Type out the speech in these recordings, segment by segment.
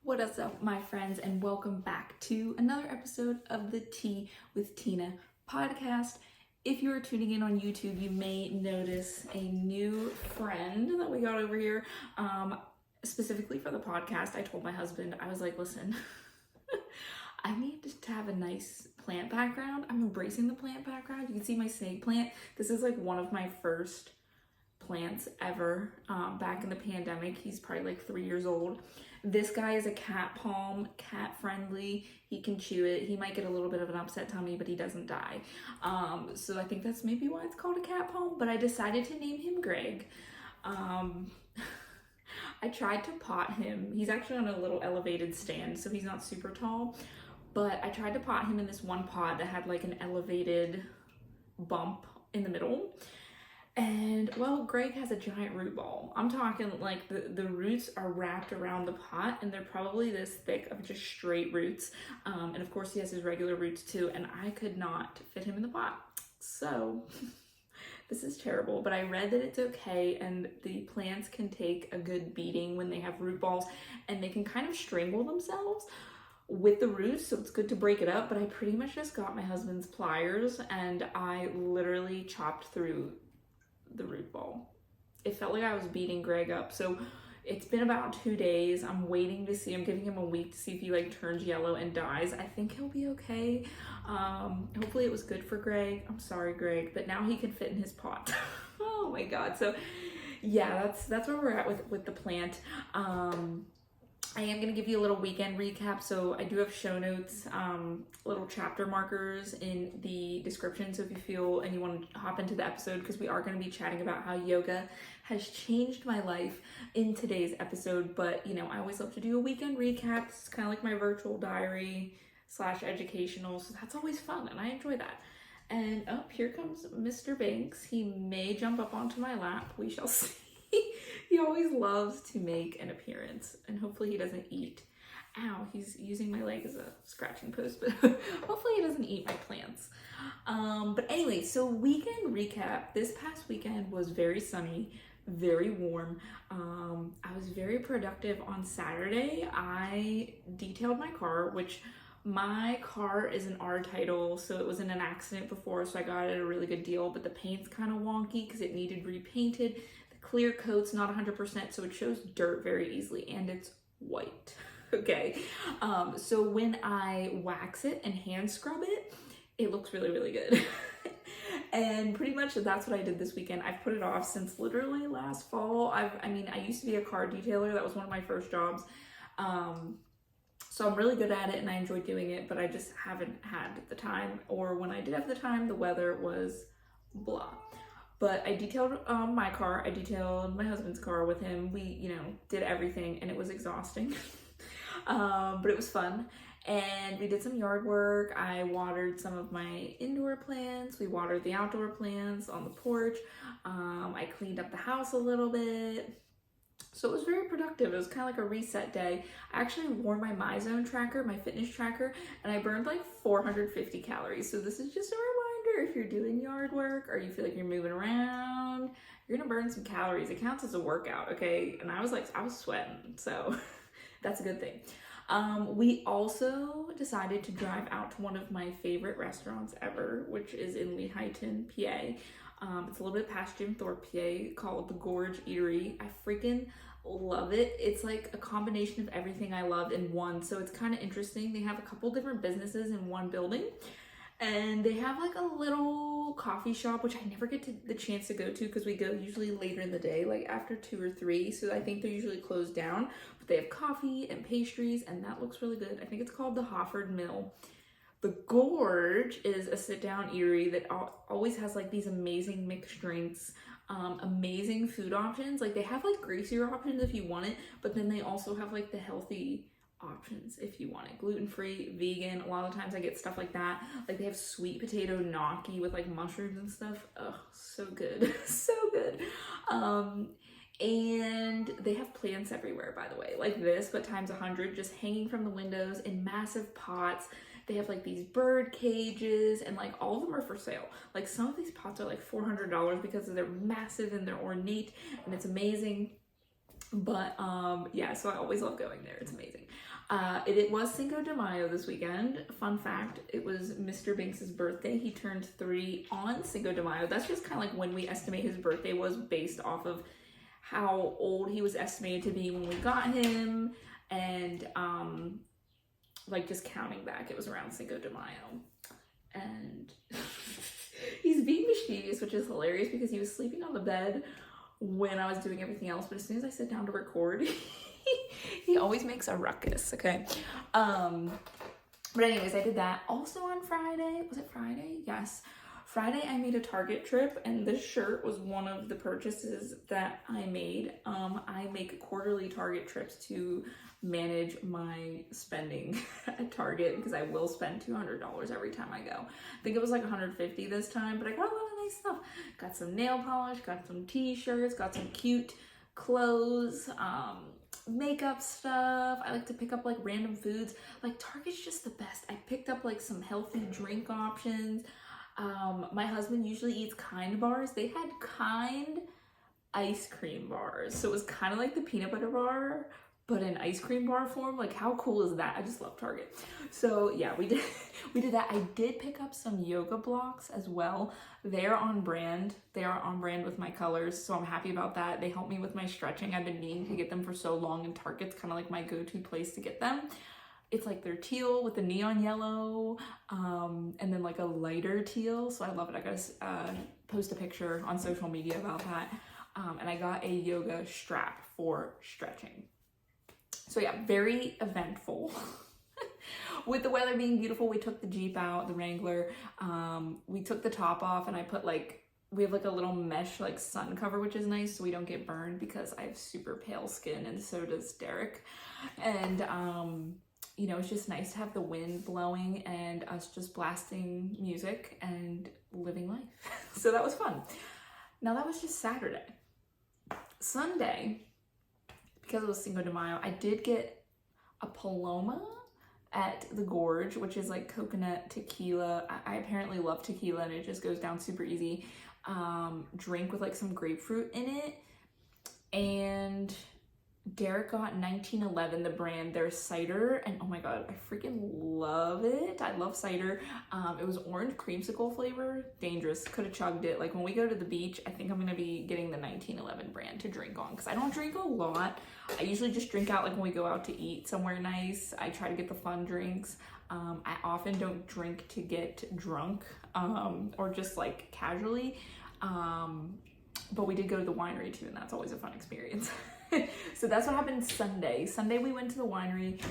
What is up, my friends, and welcome back to another episode of the Tea with Tina podcast. If you are tuning in on YouTube, you may notice a new friend that we got over here. Specifically for the podcast, I told my husband, I was like, listen, I need to have a nice plant background. I'm embracing the plant background. You can see my snake plant. This is like one of my first plants ever back in the pandemic. He's probably like 3 years old. This guy is a cat palm, cat friendly. He can chew it. He might get a little bit of an upset tummy, but he doesn't die. So I think that's maybe why it's called a cat palm, but I decided to name him Greg. I tried to pot him. He's actually on a little elevated stand, so he's not super tall, but I tried to pot him in this one pot that had like an elevated bump in the middle. And well, Greg has a giant root ball. I'm talking like the roots are wrapped around the pot and they're probably this thick of just straight roots. And of course he has his regular roots too, and I could not fit him in the pot. So this is terrible, but I read that it's okay and the plants can take a good beating when they have root balls and they can kind of strangle themselves with the roots, so it's good to break it up. But I pretty much just got my husband's pliers and I literally chopped through the root ball. It felt like I was beating Greg up. So it's been about 2 days. I'm waiting to see. I'm giving him a week to see if he like turns yellow and dies. I think he'll be okay. Hopefully it was good for Greg. I'm sorry, Greg, but now he can fit in his pot. Oh my god. So yeah, that's where we're at with the plant. I am going to give you a little weekend recap. So I do have show notes, little chapter markers in the description. So if you feel and you want to hop into the episode, because we are going to be chatting about how yoga has changed my life in today's episode. But, you know, I always love to do a weekend recap. It's kind of like my virtual diary / educational. So that's always fun and I enjoy that. And oh, here comes Mr. Banks. He may jump up onto my lap. We shall see. He always loves to make an appearance and hopefully he doesn't eat. Ow, he's using my leg as a scratching post, but hopefully he doesn't eat my plants. But anyway, so weekend recap. This past weekend was very sunny, very warm. I was very productive on Saturday. I detailed my car, which my car is an R title, so it was in an accident before, so I got it at a really good deal, but the paint's kind of wonky because it needed repainted. Clear coat's not 100%, so it shows dirt very easily, and it's white. Okay, so when I wax it and hand scrub it, it looks really, really good. And pretty much that's what I did this weekend. I've put it off since literally last fall. I mean, I used to be a car detailer. That was one of my first jobs. So I'm really good at it and I enjoy doing it, but I just haven't had the time, or when I did have the time, the weather was blah. But I detailed my car, I detailed my husband's car with him. We, you know, did everything and it was exhausting, but it was fun. And we did some yard work. I watered some of my indoor plants. We watered the outdoor plants on the porch. I cleaned up the house a little bit. So it was very productive. It was kind of like a reset day. I actually wore my MyZone tracker, my fitness tracker, and I burned like 450 calories. So this is just a reminder, if you're doing yard work or you feel like you're moving around, you're gonna burn some calories. It counts as a workout, okay? And I was sweating, so that's a good thing. We also decided to drive out to one of my favorite restaurants ever, which is in Lehighton, PA. It's a little bit past Jim Thorpe, PA, called the Gorge Eatery. I freaking love it. It's like a combination of everything I love in one. So it's kind of interesting. They have a couple different businesses in one building. And they have like a little coffee shop, which I never get the chance to go to because we go usually later in the day, like after 2 or 3. So I think they're usually closed down. But they have coffee and pastries, and that looks really good. I think it's called the Hofford Mill. The Gorge is a sit-down eatery that always has like these amazing mixed drinks, amazing food options. Like they have like greasier options if you want it, but then they also have like the healthy options if you want it. Gluten-free, vegan. A lot of times I get stuff like that. Like they have sweet potato gnocchi with like mushrooms and stuff. Oh, so good. So good. And they have plants everywhere, by the way, like this, but times 100, just hanging from the windows in massive pots. They have like these bird cages and like all of them are for sale. Like some of these pots are like $400 because they're massive and they're ornate and it's amazing. But yeah, so I always love going there. It's amazing. It was Cinco de Mayo this weekend. Fun fact, it was Mr. Binks' birthday. He turned 3 on Cinco de Mayo. That's just kind of like when we estimate his birthday was based off of how old he was estimated to be when we got him, and like just counting back, it was around Cinco de Mayo. And he's being mischievous, which is hilarious because he was sleeping on the bed when I was doing everything else, but as soon as I sit down to record, he always makes a ruckus, okay? But anyways, I did that. Also on Friday, was it Friday? Yes. Friday I made a Target trip, and this shirt was one of the purchases that I made. I make quarterly Target trips to manage my spending at Target because I will spend $200 every time I go. I think it was like $150 this time, but I got a lot of nice stuff. Got some nail polish, got some t-shirts, got some cute clothes, makeup stuff. I like to pick up like random foods. Like Target's just the best. I picked up like some healthy drink options. My husband usually eats Kind bars. They had Kind ice cream bars. So it was kind of like the peanut butter bar, but in ice cream bar form. Like how cool is that? I just love Target. So yeah, we did that. I did pick up some yoga blocks as well. They're on brand. They are on brand with my colors, so I'm happy about that. They help me with my stretching. I've been needing to get them for so long, and Target's kind of like my go-to place to get them. It's like they're teal with a neon yellow, and then like a lighter teal, so I love it. I gotta post a picture on social media about that. And I got a yoga strap for stretching. So yeah, very eventful. With the weather being beautiful, we took the Jeep out, the Wrangler. We took the top off, and I put like, we have like a little mesh like sun cover, which is nice so we don't get burned because I have super pale skin and so does Derek. And you know, it's just nice to have the wind blowing and us just blasting music and living life. So that was fun. Now that was just Saturday. Sunday, because it was Cinco de Mayo, I did get a Paloma at the Gorge, which is like coconut tequila. I apparently love tequila, and it just goes down super easy. Drink with like some grapefruit in it. And Derek got 1911, the brand, their cider, and oh my god, I freaking love it. I love cider. It was orange creamsicle flavor. Dangerous. Could have chugged it. Like when we go to the beach, I think I'm gonna be getting the 1911 brand to drink on because I don't drink a lot. I usually just drink out like when we go out to eat somewhere nice. I try to get the fun drinks. I often don't drink to get drunk or just like casually. But we did go to the winery too, and that's always a fun experience. So that's what happened Sunday. Sunday we went to the winery,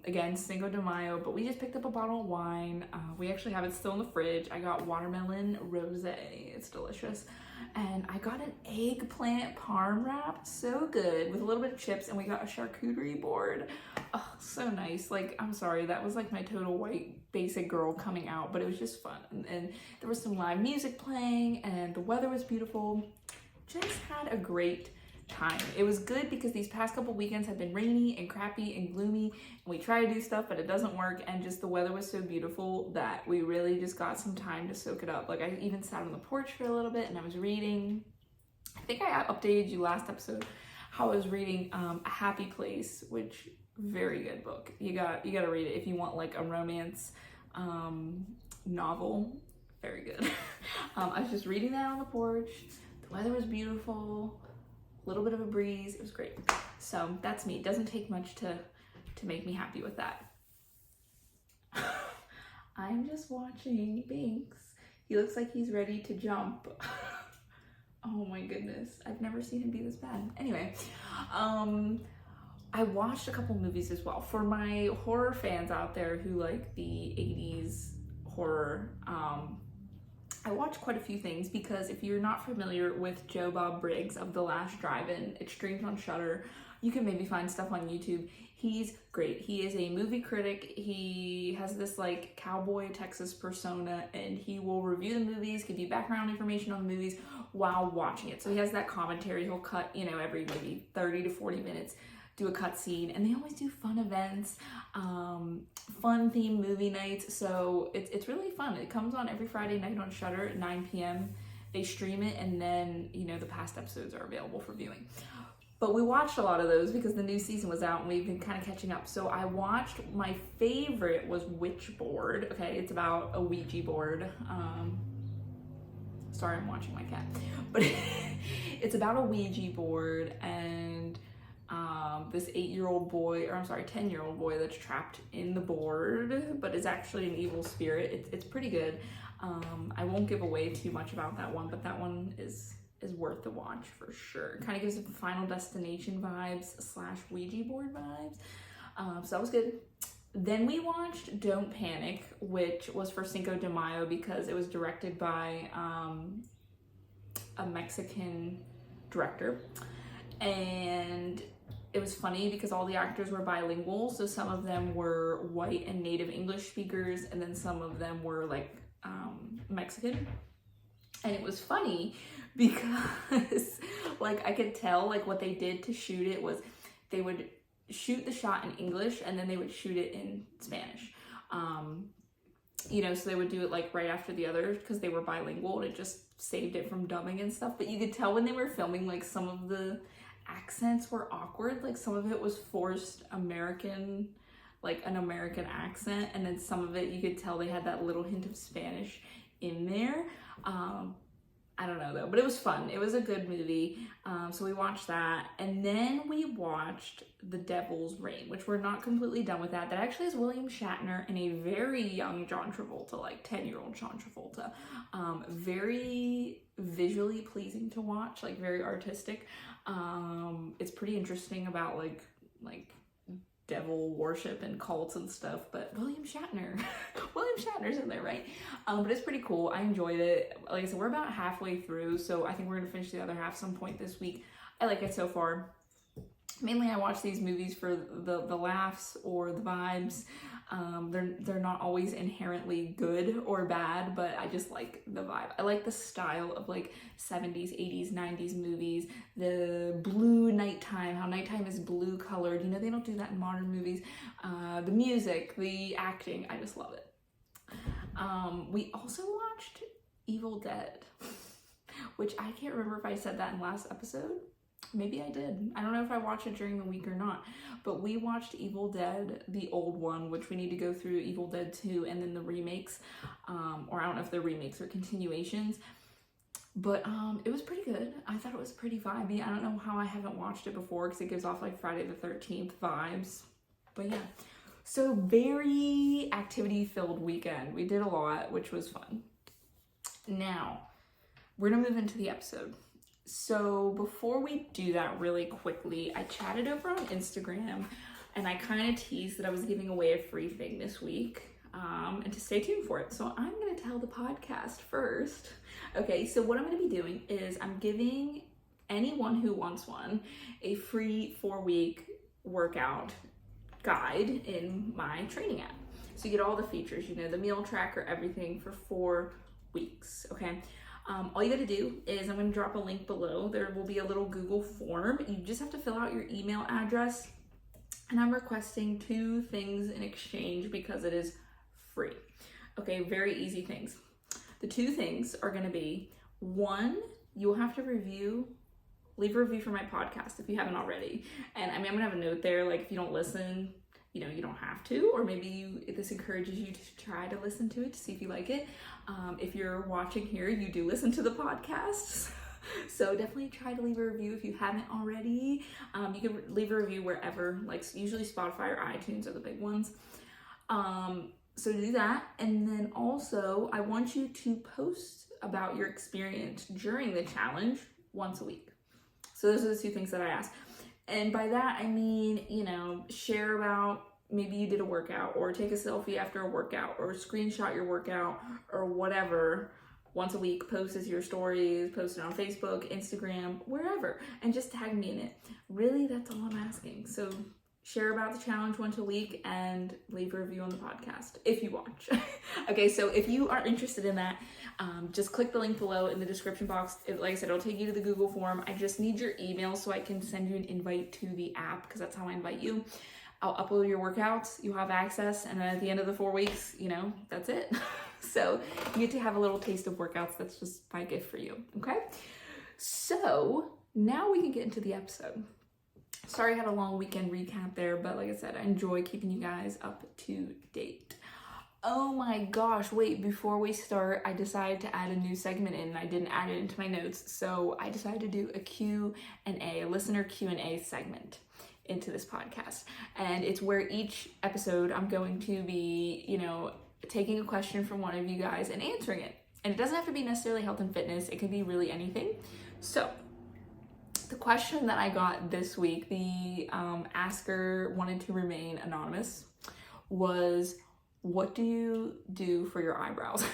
again, Cinco de Mayo, but we just picked up a bottle of wine. We actually have it still in the fridge. I got watermelon rosé, it's delicious. And I got an eggplant parm wrap, so good, with a little bit of chips, and we got a charcuterie board. Oh, so nice. Like, I'm sorry, that was like my total white basic girl coming out, but it was just fun. And there was some live music playing, and the weather was beautiful. Just had a great time. It was good because these past couple weekends have been rainy and crappy and gloomy, and we try to do stuff but it doesn't work, and just the weather was so beautiful that we really just got some time to soak it up. Like I even sat on the porch for a little bit and I was reading. I think I updated you last episode how I was reading A Happy Place, which very good book. You gotta read it if you want like a romance novel. Very good. I was just reading that on the porch. The weather was beautiful. Little bit of a breeze. It was great. So that's me. It doesn't take much to make me happy with that. I'm just watching Binks. He looks like he's ready to jump. Oh my goodness. I've never seen him be this bad. Anyway, I watched a couple movies as well. For my horror fans out there who like the 80s horror, I watched quite a few things because if you're not familiar with Joe Bob Briggs of The Last Drive-In, it streams on Shudder. You can maybe find stuff on YouTube. He's great. He is a movie critic. He has this like cowboy Texas persona, and he will review the movies, give you background information on the movies while watching it. So he has that commentary. He'll cut, you know, every maybe 30 to 40 minutes, do a cut scene, and they always do fun events, fun themed movie nights. So it's really fun. It comes on every Friday night on Shudder at 9 p.m. They stream it, and then, you know, the past episodes are available for viewing. But we watched a lot of those because the new season was out and we've been kind of catching up. So I watched, my favorite was Witchboard. Okay, it's about a Ouija board. Sorry, I'm watching my cat. But it's about a Ouija board and this 8-year-old boy, or I'm sorry, 10-year-old boy that's trapped in the board, but is actually an evil spirit. It's pretty good. I won't give away too much about that one, but that one is worth the watch for sure. Kind of gives it Final Destination vibes / Ouija board vibes. So that was good. Then we watched Don't Panic, which was for Cinco de Mayo because it was directed by a Mexican director. And it was funny because all the actors were bilingual. So some of them were white and native English speakers, and then some of them were like Mexican. And it was funny because like I could tell like what they did to shoot it was they would shoot the shot in English and then they would shoot it in Spanish. You know, so they would do it like right after the other because they were bilingual and it just saved it from dubbing and stuff. But you could tell when they were filming, like some of the accents were awkward. Like some of it was forced American, like an American accent. And then some of it, you could tell they had that little hint of Spanish in there. I don't know though, but it was fun. It was a good movie. So we watched that. And then we watched The Devil's Reign, which we're not completely done with that. That actually has William Shatner and a very young John Travolta, like 10-year-old John Travolta. Very visually pleasing to watch, like very artistic. It's pretty interesting about like devil worship and cults and stuff, but William Shatner's in there, right? But it's pretty cool. I enjoyed it. Like I said, we're about halfway through, so I think we're gonna finish the other half some point this week. I like it so far. Mainly I watch these movies for the laughs or the vibes. They're not always inherently good or bad, but I just like the vibe. I like the style of like 70s, 80s, 90s movies. The blue nighttime, how nighttime is blue colored. You know, they don't do that in modern movies. The music, the acting, I just love it. We also watched Evil Dead, which I can't remember if I said that in last episode. Maybe I did. I don't know if I watched it during the week or not, but we watched Evil Dead, the old one, which we need to go through Evil Dead 2 and then the remakes, or I don't know if they're remakes or continuations, but it was pretty good. I thought it was pretty vibey. I don't know how I haven't watched it before because it gives off like Friday the 13th vibes, but yeah. So very activity-filled weekend. We did a lot, which was fun. Now, we're gonna move into the episode. So before we do that really quickly, I chatted over on Instagram and I kind of teased that I was giving away a free thing this week and to stay tuned for it. So I'm going to tell the podcast first. Okay, so what I'm going to be doing is I'm giving anyone who wants one a free 4-week workout guide in my training app. So you get all the features, you know, the meal tracker, everything for 4 weeks, okay? All you gotta do is I'm gonna drop a link below. There will be a little Google form. You just have to fill out your email address, and I'm requesting 2 things in exchange because it is free. Okay, very easy things. The 2 things are gonna be, 1, you'll have to leave a review for my podcast if you haven't already. And I mean, I'm gonna have a note there, like if you don't listen, you know, you don't have to, or maybe this encourages you to try to listen to it to see if you like it. If you're watching here, you do listen to the podcast. So definitely try to leave a review if you haven't already. You can leave a review wherever, like usually Spotify or iTunes are the big ones. So do that. And then also I want you to post about your experience during the challenge once a week. So those are the 2 things that I ask. And by that, I mean, you know, share about maybe you did a workout, or take a selfie after a workout, or screenshot your workout, or whatever, once a week. Post as your stories, post it on Facebook, Instagram, wherever, and just tag me in it. Really, that's all I'm asking. So share about the challenge once a week and leave a review on the podcast if you watch. Okay, so if you are interested in that, just click the link below in the description box. Like I said, it'll take you to the Google form. I just need your email so I can send you an invite to the app, because that's how I invite you. I'll upload your workouts, you have access, and then at the end of the 4 weeks, you know, that's it. So you get to have a little taste of workouts. That's just my gift for you, okay? So now we can get into the episode. Sorry I had a long weekend recap there, but like I said, I enjoy keeping you guys up to date. Oh my gosh, wait, before we start, I decided to add a new segment in and I didn't add it into my notes. So I decided to do a Q&A, a listener Q&A segment into this podcast. And it's where each episode I'm going to be, taking a question from one of you guys and answering it. And it doesn't have to be necessarily health and fitness. It can be really anything. So the question that I got this week, the asker wanted to remain anonymous, was, what do you do for your eyebrows?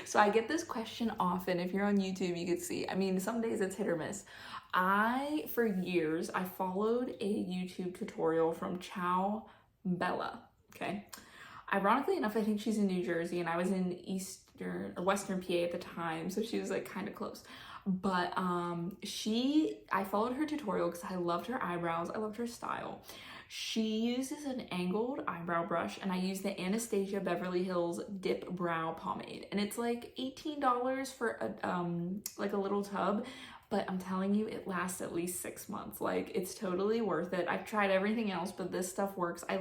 So I get this question often. If you're on YouTube, you can see, some days it's hit or miss. For years, I followed a YouTube tutorial from Chow Bella, okay? Ironically enough, I think she's in New Jersey and I was in Western PA at the time, so she was like kind of close. But I followed her tutorial because I loved her eyebrows, I loved her style. She uses an angled eyebrow brush and I use the Anastasia Beverly Hills Dip Brow Pomade. And it's like $18 for a little tub, but I'm telling you, it lasts at least 6 months. Like, it's totally worth it. I've tried everything else, but this stuff works. I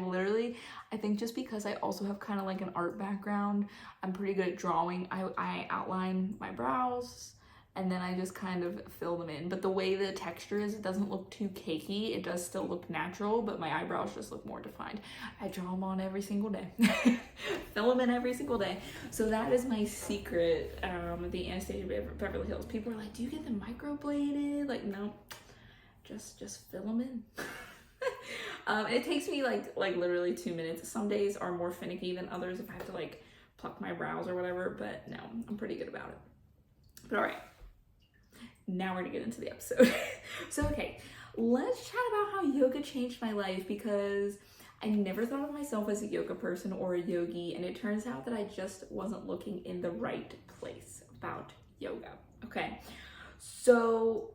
think just because I also have kind of like an art background, I'm pretty good at drawing. I outline my brows and then I just kind of fill them in. But the way the texture is, it doesn't look too cakey. It does still look natural, but my eyebrows just look more defined. I draw them on every single day. Fill them in every single day. So that is my secret, the Anastasia Beverly Hills. People are like, do you get them microbladed? Like, no, just fill them in. It takes me like literally 2 minutes. Some days are more finicky than others if I have to like pluck my brows or whatever, but no, I'm pretty good about it. But all right. Now we're gonna get into the episode. So, okay, let's chat about how yoga changed my life, because I never thought of myself as a yoga person or a yogi, and it turns out that I just wasn't looking in the right place about yoga, okay? So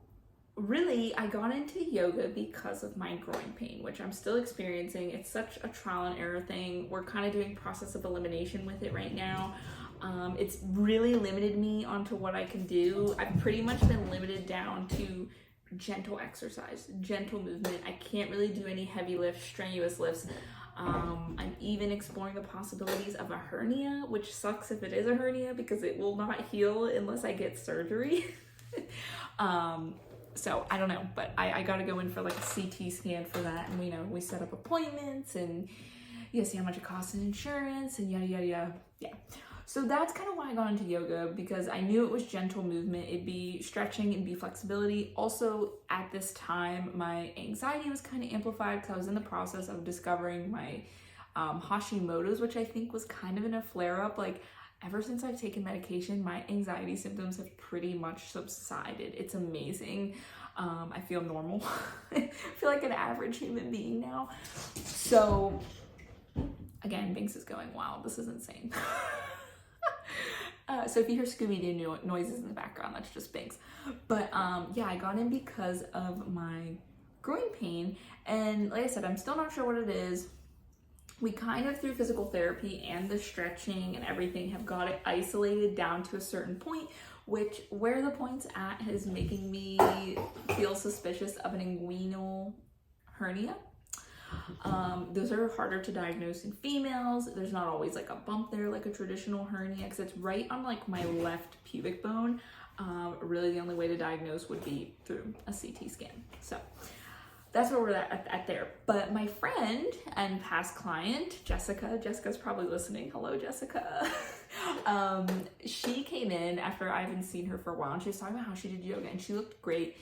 really, I got into yoga because of my groin pain, which I'm still experiencing. It's such a trial and error thing. We're kind of doing process of elimination with it right now. It's really limited me onto what I can do. I've pretty much been limited down to gentle exercise, gentle movement. I can't really do any heavy lifts, strenuous lifts. I'm even exploring the possibilities of a hernia, which sucks if it is a hernia because it will not heal unless I get surgery. So I don't know, but I gotta go in for like a CT scan for that, and we set up appointments and see how much it costs in insurance and yada yada yada. Yeah. So that's kind of why I got into yoga, because I knew it was gentle movement. It'd be stretching and be flexibility. Also, at this time, my anxiety was kind of amplified because I was in the process of discovering my Hashimoto's, which I think was kind of in a flare-up. Like, ever since I've taken medication, my anxiety symptoms have pretty much subsided. It's amazing. I feel normal. I feel like an average human being now. So, again, Binks is going, wow, this is insane. So if you hear Scooby-Doo noises in the background, that's just Binks. But I got in because of my groin pain. And like I said, I'm still not sure what it is. We kind of, through physical therapy and the stretching and everything, have got it isolated down to a certain point, which where the point's at is making me feel suspicious of an inguinal hernia. Those are harder to diagnose in females. There's not always like a bump there like a traditional hernia, because it's right on like my left pubic bone. Really the only way to diagnose would be through a CT scan. So that's where we're at there. But my friend and past client, Jessica's probably listening. Hello, Jessica. She came in after I haven't seen her for a while, and she was talking about how she did yoga and she looked great.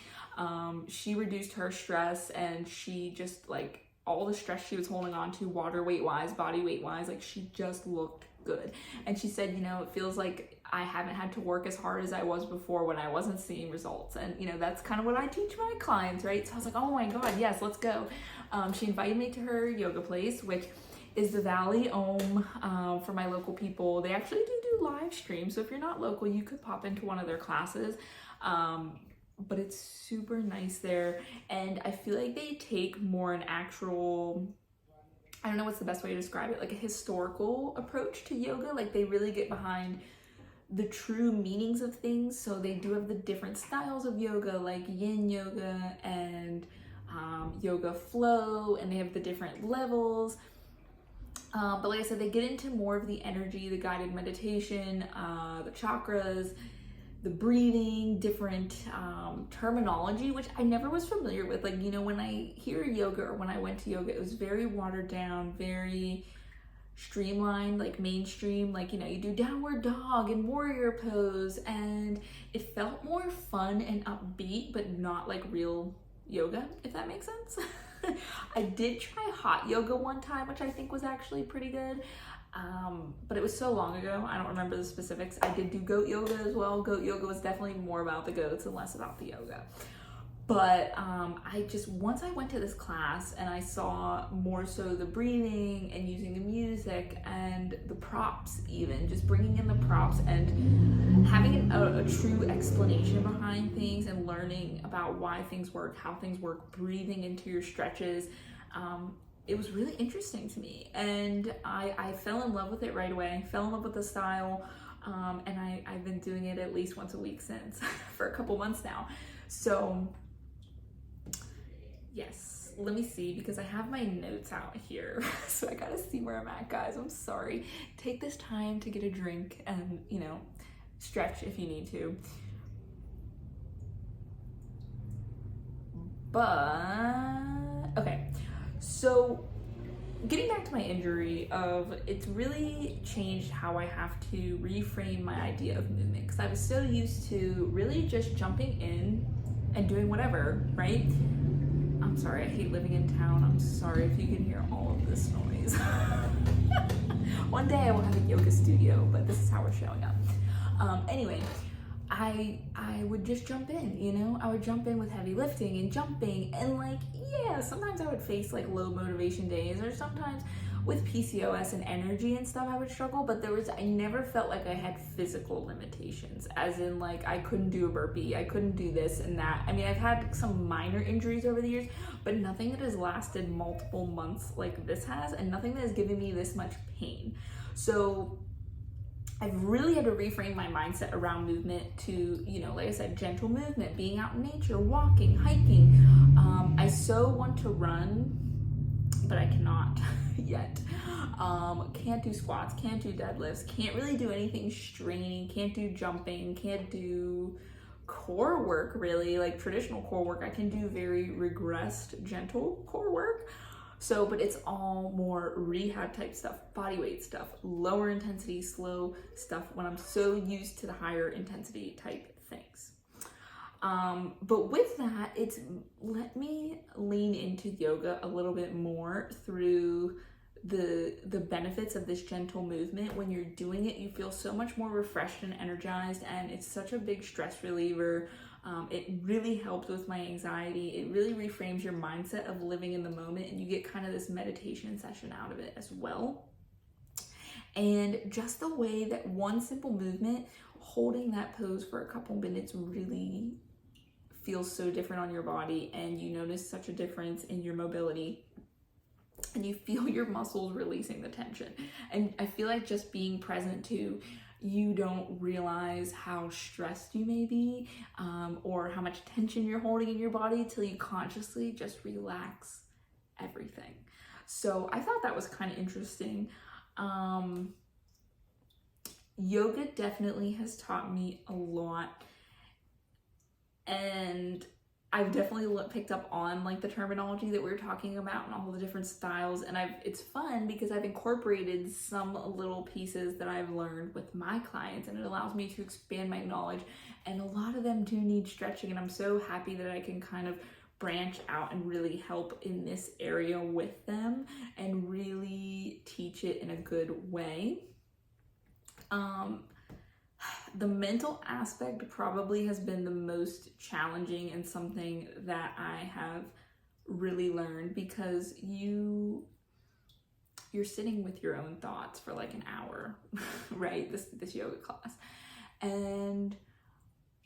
She reduced her stress, and she just like, all the stress she was holding on to, water weight wise, body weight wise, like she just looked good. And she said, it feels like I haven't had to work as hard as I was before when I wasn't seeing results. And that's kind of what I teach my clients, right? So I was like, oh my God, yes, let's go. She invited me to her yoga place, which is the Valley Om. For my local people, they actually do live streams. So if you're not local, you could pop into one of their classes. But it's super nice there, and I feel like they take more an actual, I don't know what's the best way to describe it, like a historical approach to yoga. Like, they really get behind the true meanings of things. So they do have the different styles of yoga, like yin yoga and yoga flow, and they have the different levels. But like I said, they get into more of the energy, the guided meditation, the chakras, the breathing, different terminology, which I never was familiar with. Like, you know, when I hear yoga or when I went to yoga, it was very watered down, very streamlined, like mainstream, like, you know, you do downward dog and warrior pose, and it felt more fun and upbeat, but not like real yoga, if that makes sense. I did try hot yoga one time, which I think was actually pretty good. But it was so long ago, I don't remember the specifics. I did do goat yoga as well. Goat yoga was definitely more about the goats and less about the yoga. But once I went to this class and I saw more so the breathing and using the music and the props, even just bringing in the props and having a true explanation behind things and learning about why things work, how things work, breathing into your stretches, it was really interesting to me. And I fell in love with it right away. I fell in love with the style, and I've been doing it at least once a week since for a couple months now. So yes, let me see, because I have my notes out here. So I gotta see where I'm at, guys. I'm sorry. Take this time to get a drink and, you know, stretch if you need to. But, okay. So getting back to my injury, it's really changed how I have to reframe my idea of movement, because I was so used to really just jumping in and doing whatever, right? I'm sorry, I hate living in town. I'm sorry if you can hear all of this noise. One day I will have a yoga studio, but this is how we're showing up. Anyway, I would just jump in, you know? I would jump in with heavy lifting and jumping, and like, yeah, sometimes I would face like low motivation days, or sometimes with PCOS and energy and stuff I would struggle, but I never felt like I had physical limitations, as in like I couldn't do a burpee, I couldn't do this and that. I mean, I've had some minor injuries over the years, but nothing that has lasted multiple months like this has, and nothing that has given me this much pain. So I've really had to reframe my mindset around movement to, you know, like I said, gentle movement, being out in nature, walking, hiking. I so want to run, but I cannot yet. Can't do squats, can't do deadlifts, can't really do anything straining, can't do jumping, can't do core work really, like traditional core work. I can do very regressed, gentle core work. So, but it's all more rehab type stuff, body weight stuff, lower intensity, slow stuff when I'm so used to the higher intensity type things. But with that, it's let me lean into yoga a little bit more through the benefits of this gentle movement. When you're doing it, you feel so much more refreshed and energized, and it's such a big stress reliever. It really helps with my anxiety. It really reframes your mindset of living in the moment, and you get kind of this meditation session out of it as well. And just the way that one simple movement, holding that pose for a couple minutes, really feels so different on your body, and you notice such a difference in your mobility, and you feel your muscles releasing the tension. And I feel like just being present too, you don't realize how stressed you may be, or how much tension you're holding in your body till you consciously just relax everything. So I thought that was kind of interesting. Yoga definitely has taught me a lot, and I've definitely picked up on like the terminology that we were talking about and all the different styles, and it's fun because I've incorporated some little pieces that I've learned with my clients, and it allows me to expand my knowledge, and a lot of them do need stretching, and I'm so happy that I can kind of branch out and really help in this area with them and really teach it in a good way. The mental aspect probably has been the most challenging, and something that I have really learned, because you're sitting with your own thoughts for like an hour, right? This yoga class. And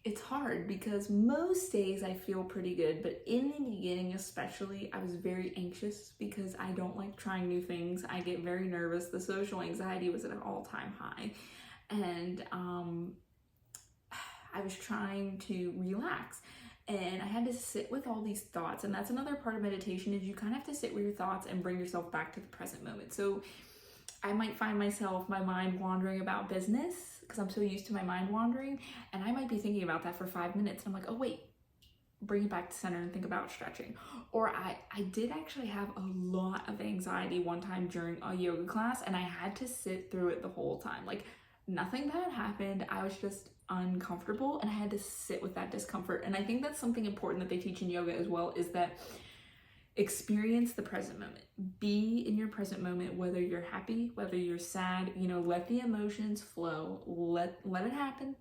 it's hard because most days I feel pretty good, but in the beginning especially, I was very anxious because I don't like trying new things. I get very nervous. The social anxiety was at an all-time high. And I was trying to relax, And I had to sit with all these thoughts. And that's another part of meditation, is you kind of have to sit with your thoughts and bring yourself back to the present moment. So I might find my mind wandering about business because I'm so used to my mind wandering, and I might be thinking about that for 5 minutes. And I'm like, oh wait, bring it back to center and think about stretching. Or I did actually have a lot of anxiety one time during a yoga class, and I had to sit through it the whole time. Like, nothing bad happened. I was just uncomfortable, and I had to sit with that discomfort. And I think that's something important that they teach in yoga as well, is that experience the present moment. Be in your present moment, whether you're happy, whether you're sad, let the emotions flow, let it happen,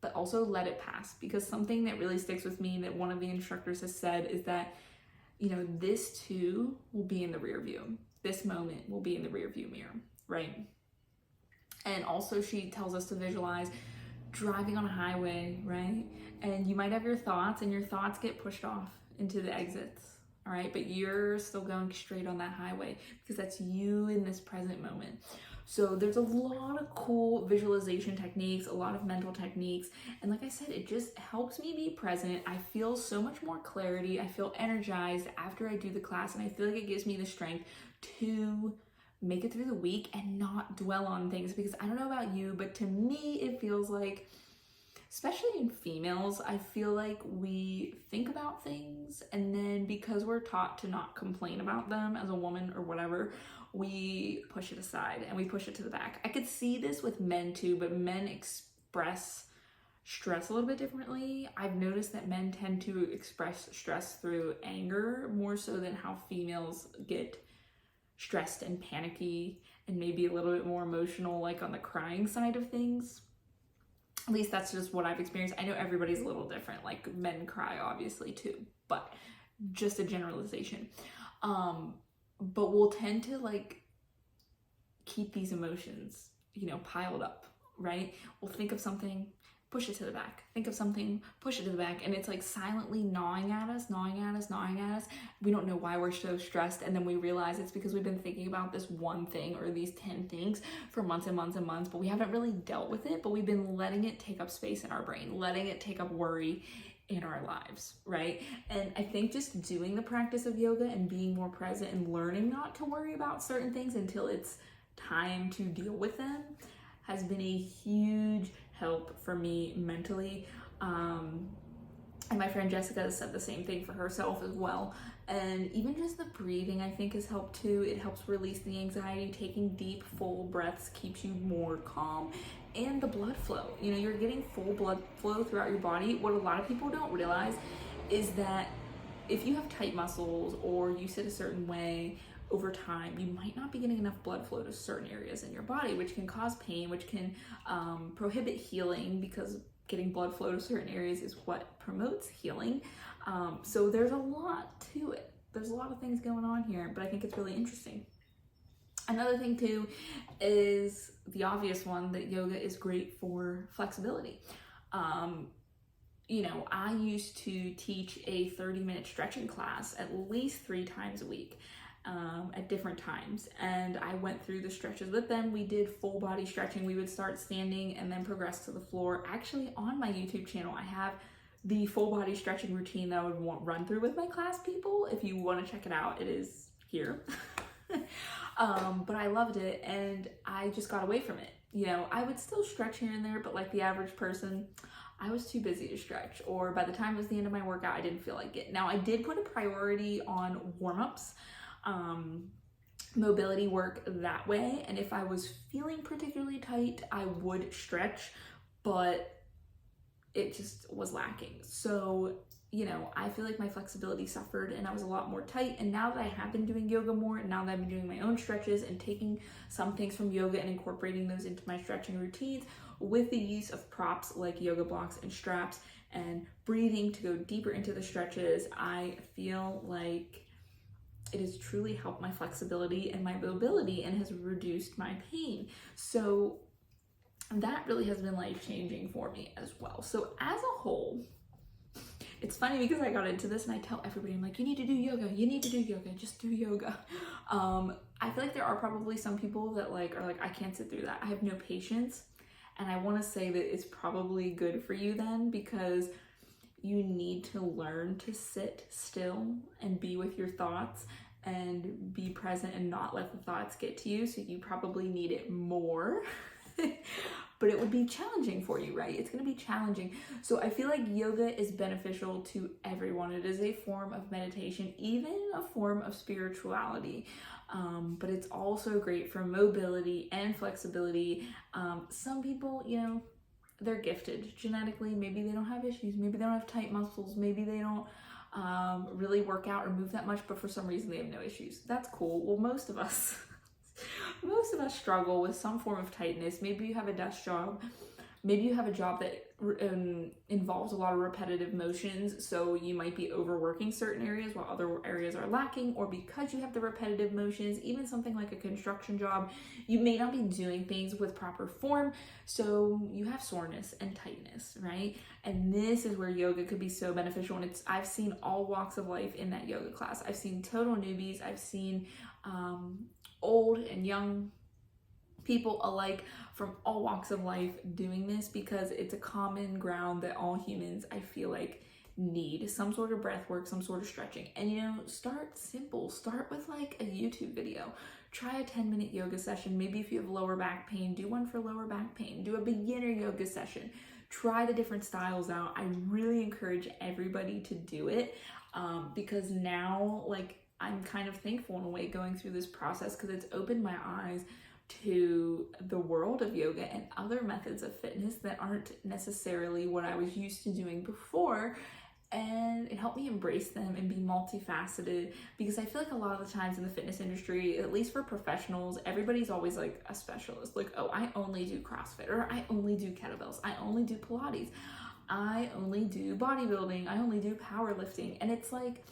but also let it pass. Because something that really sticks with me that one of the instructors has said is that, this too will be in the rear view. This moment will be in the rear view mirror, right? And also she tells us to visualize driving on a highway, right? And you might have your thoughts, and your thoughts get pushed off into the exits. All right, but you're still going straight on that highway because that's you in this present moment. So there's a lot of cool visualization techniques, a lot of mental techniques. And like I said, it just helps me be present. I feel so much more clarity. I feel energized after I do the class, and I feel like it gives me the strength to make it through the week and not dwell on things. Because I don't know about you, but to me, it feels like, especially in females, I feel like we think about things, and then because we're taught to not complain about them as a woman or whatever, we push it aside and we push it to the back. I could see this with men too, but men express stress a little bit differently. I've noticed that men tend to express stress through anger more so than how females get stressed and panicky and maybe a little bit more emotional, like on the crying side of things. At least that's just what I've experienced. I know everybody's a little different. Like, men cry obviously too, but just a generalization. But we'll tend to like keep these emotions, piled up, right? We'll think of something, push it to the back. Think of something, push it to the back. And it's like silently gnawing at us. We don't know why we're so stressed. And then we realize it's because we've been thinking about this one thing or these 10 things for months and months and months, but we haven't really dealt with it, but we've been letting it take up space in our brain, letting it take up worry in our lives, right? And I think just doing the practice of yoga and being more present and learning not to worry about certain things until it's time to deal with them has been a huge help for me mentally. And my friend Jessica has said the same thing for herself as well. And even just the breathing, I think, has helped too. It helps release the anxiety. Taking deep, full breaths keeps you more calm. And the blood flow. You're getting full blood flow throughout your body. What a lot of people don't realize is that if you have tight muscles or you sit a certain way, over time, you might not be getting enough blood flow to certain areas in your body, which can cause pain, which can prohibit healing, because getting blood flow to certain areas is what promotes healing. So there's a lot to it. There's a lot of things going on here, but I think it's really interesting. Another thing too is the obvious one, that yoga is great for flexibility. I used to teach a 30-minute stretching class at least 3 times a week. At different times, and I went through the stretches with them. We did full body stretching. We would start standing and then progress to the floor. Actually, on my YouTube channel, I have the full body stretching routine that I would run through with my class people. If you want to check it out, it is here. But I loved it, and I just got away from it. I would still stretch here and there, but like the average person, I was too busy to stretch, or by the time it was the end of my workout, I didn't feel like it. Now, I did put a priority on warm-ups, mobility work that way, and if I was feeling particularly tight, I would stretch, but it just was lacking. So I feel like my flexibility suffered, and I was a lot more tight. And now that I have been doing yoga more, and now that I've been doing my own stretches and taking some things from yoga and incorporating those into my stretching routines with the use of props like yoga blocks and straps and breathing to go deeper into the stretches, I feel like it has truly helped my flexibility and my mobility and has reduced my pain. So that really has been life-changing for me as well. So as a whole, it's funny because I got into this and I tell everybody, I'm like, you need to do yoga, just do yoga. I feel like there are probably some people that are like, I can't sit through that. I have no patience. And I want to say that it's probably good for you then, because you need to learn to sit still and be with your thoughts and be present and not let the thoughts get to you. So you probably need it more. But it would be challenging for you, right? It's going to be challenging. So I feel like yoga is beneficial to everyone. It is a form of meditation, even a form of spirituality. But it's also great for mobility and flexibility. Some people, you know, they're gifted genetically. Maybe they don't have issues. Maybe they don't have tight muscles. Maybe they don't really work out or move that much, but for some reason they have no issues. That's cool. Well, most of us struggle with some form of tightness. Maybe you have a desk job. Maybe you have a job that involves a lot of repetitive motions, so you might be overworking certain areas while other areas are lacking, or because you have the repetitive motions, even something like a construction job, you may not be doing things with proper form, so you have soreness and tightness, right? And this is where yoga could be so beneficial, and I've seen all walks of life in that yoga class. I've seen total newbies, I've seen old and young people alike from all walks of life doing this, because it's a common ground that all humans, I feel like, need some sort of breath work, some sort of stretching. And you know, start simple. Start with like a YouTube video. Try a 10-minute yoga session. Maybe if you have lower back pain, do one for lower back pain. Do a beginner yoga session. Try the different styles out. I really encourage everybody to do it because now, like, I'm kind of thankful in a way going through this process, because it's opened my eyes to the world of yoga and other methods of fitness that aren't necessarily what I was used to doing before, and it helped me embrace them and be multifaceted, because I feel like a lot of the times in the fitness industry, at least for professionals, everybody's always like a specialist, like, oh, I only do CrossFit, or I only do kettlebells, I only do Pilates, I only do bodybuilding, I only do powerlifting. And it's like,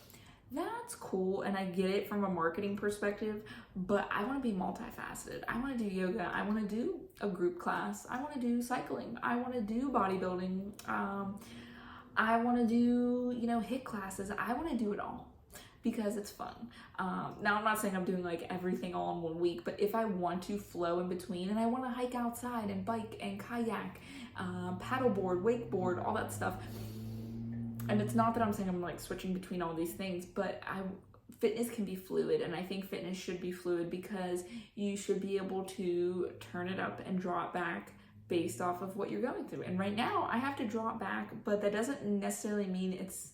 that's cool, and I get it from a marketing perspective, but I want to be multifaceted. I want to do yoga, I want to do a group class, I want to do cycling, I want to do bodybuilding, I want to do, you know, HIIT classes. I want to do it all because it's fun. Now, I'm not saying I'm doing like everything all in 1 week, but if I want to flow in between, and I want to hike outside and bike and kayak, paddleboard, wakeboard, all that stuff. And it's not that I'm saying I'm like switching between all these things, but fitness can be fluid, and I think fitness should be fluid because you should be able to turn it up and draw it back based off of what you're going through. And right now I have to draw it back, but that doesn't necessarily mean it's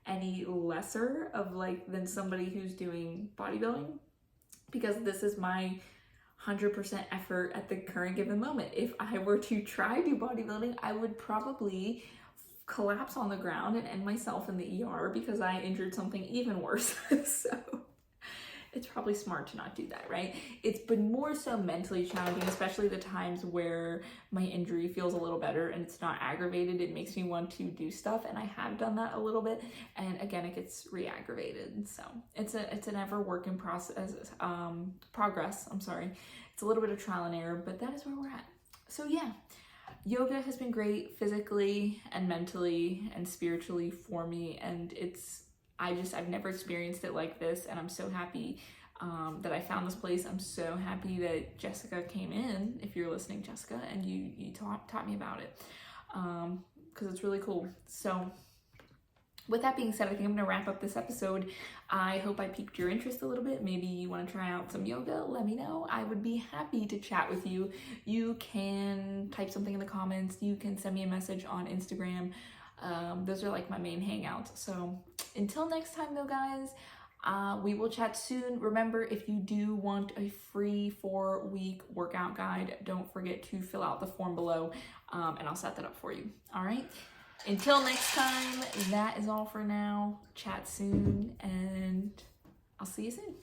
any lesser of like than somebody who's doing bodybuilding, because this is my 100% effort at the current given moment. If I were to try to do bodybuilding, I would probably collapse on the ground and end myself in the ER because I injured something even worse. So it's probably smart to not do that, right? It's been more so mentally challenging, especially the times where my injury feels a little better and it's not aggravated. It makes me want to do stuff, and I have done that a little bit, and again it gets re-aggravated. So it's an ever work in progress. I'm sorry. It's a little bit of trial and error, but that is where we're at. So yeah, yoga has been great physically and mentally and spiritually for me, and I've never experienced it like this, and I'm so happy that I found this place. I'm so happy that Jessica came in, if you're listening, Jessica, and you taught me about it, because it's really cool. So with that being said, I think I'm going to wrap up this episode. I hope I piqued your interest a little bit. Maybe you want to try out some yoga. Let me know. I would be happy to chat with you. You can type something in the comments. You can send me a message on Instagram. Those are like my main hangouts. So until next time though, guys, we will chat soon. Remember, if you do want a free 4-week workout guide, don't forget to fill out the form below, and I'll set that up for you. All right. Until next time, that is all for now. Chat soon, and I'll see you soon.